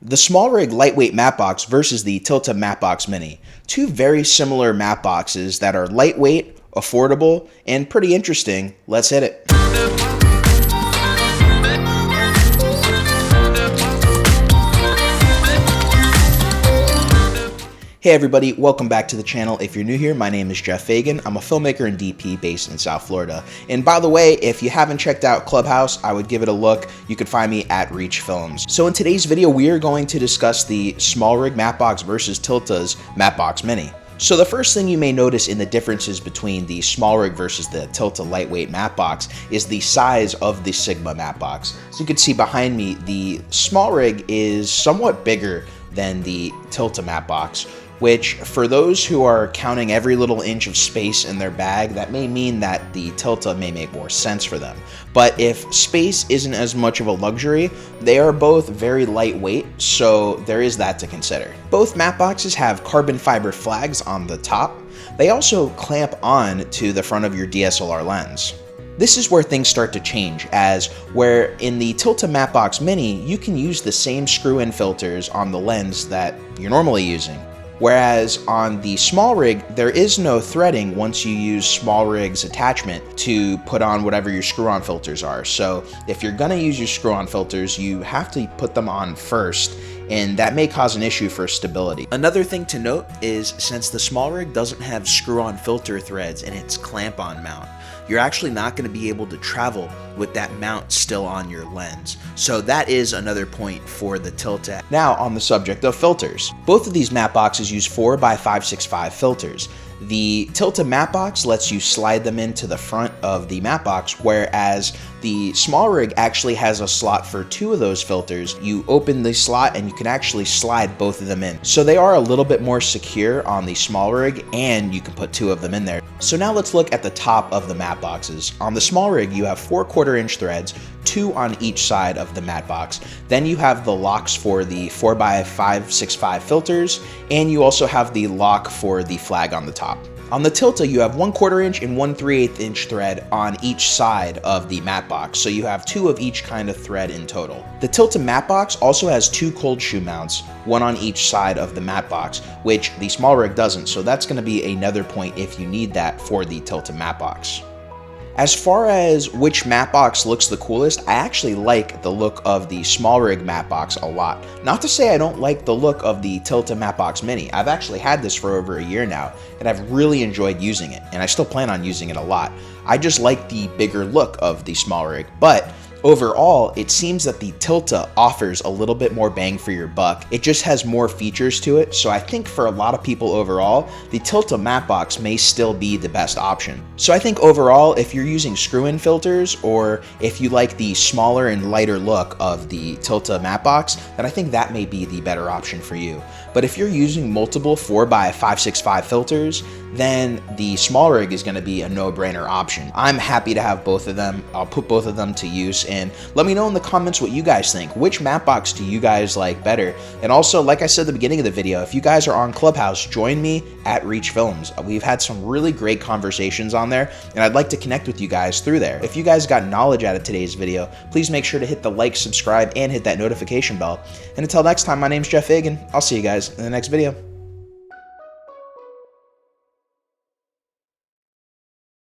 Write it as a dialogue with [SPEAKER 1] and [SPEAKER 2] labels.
[SPEAKER 1] The SmallRig Lightweight matte box versus the Tilta matte box mini. Two very similar matte boxes that are lightweight, affordable, and pretty interesting. Let's hit it. Hey everybody, welcome back to the channel. If you're new here, my name is Geoff Fagien. I'm a filmmaker and DP based in South Florida. And by the way, if you haven't checked out Clubhouse, I would give it a look. You can find me at Reach Films. So in today's video, we are going to discuss the SmallRig matte box versus Tilta's matte box mini. So the first thing you may notice in the differences between the SmallRig versus the Tilta lightweight matte box is the size of the Sigma matte box. As you can see behind me, the SmallRig is somewhat bigger than the Tilta matte box, which for those who are counting every little inch of space in their bag, that may mean that the Tilta may make more sense for them. But if space isn't as much of a luxury, they are both very lightweight, so there is that to consider. Both matte boxes have carbon fiber flags on the top. They also clamp on to the front of your DSLR lens. This is where things start to change, as where in the Tilta matte box mini, you can use the same screw-in filters on the lens that you're normally using. Whereas on the SmallRig, there is no threading once you use SmallRig's attachment to put on whatever your screw-on filters are. So if you're gonna use your screw-on filters, you have to put them on first, and that may cause an issue for stability. Another thing to note is since the SmallRig doesn't have screw-on filter threads in its clamp-on mount, you're actually not going to be able to travel with that mount still on your lens. So that is another point for the Tilta. Now on the subject of filters. Both of these matte boxes use 4x565 filters. The Tilta matte box lets you slide them into the front of the matte box, whereas the SmallRig actually has a slot for two of those filters. You open the slot and you can actually slide both of them in. So they are a little bit more secure on the SmallRig, and you can put two of them in there. So now let's look at the top of the matte boxes. On the SmallRig, you have 4 1/4-inch threads, 2 on each side of the matte box. Then you have the locks for the 4x565 filters, and you also have the lock for the flag on the top. On the Tilta, you have 1 1/4-inch and 1 3/8-inch thread on each side of the matte box, so you have 2 of each kind of thread in total. The Tilta matte box also has 2 cold shoe mounts, 1 on each side of the matte box, which the SmallRig doesn't, so that's going to be another point if you need that for the Tilta matte box. As far as which matte box looks the coolest, I actually like the look of the SmallRig matte box a lot. Not to say I don't like the look of the Tilta matte box mini. I've actually had this for over a year now, and I've really enjoyed using it, and I still plan on using it a lot. I just like the bigger look of the SmallRig, but overall, it seems that the Tilta offers a little bit more bang for your buck. It just has more features to it, so I think for a lot of people overall, the Tilta matte box may still be the best option. So I think overall, if you're using screw-in filters, or if you like the smaller and lighter look of the Tilta matte box, then I think that may be the better option for you. But if you're using multiple 4x565 filters, then the SmallRig is going to be a no-brainer option. I'm happy to have both of them. I'll put both of them to use, and let me know in the comments what you guys think. Which matte box do you guys like better? And also, like I said at the beginning of the video, if you guys are on Clubhouse, join me at Reach Films. We've had some really great conversations on there, and I'd like to connect with you guys through there. If you guys got knowledge out of today's video, please make sure to hit the like, subscribe, and hit that notification bell. And until next time, my name's Geoff Fagien. I'll see you guys in the next video.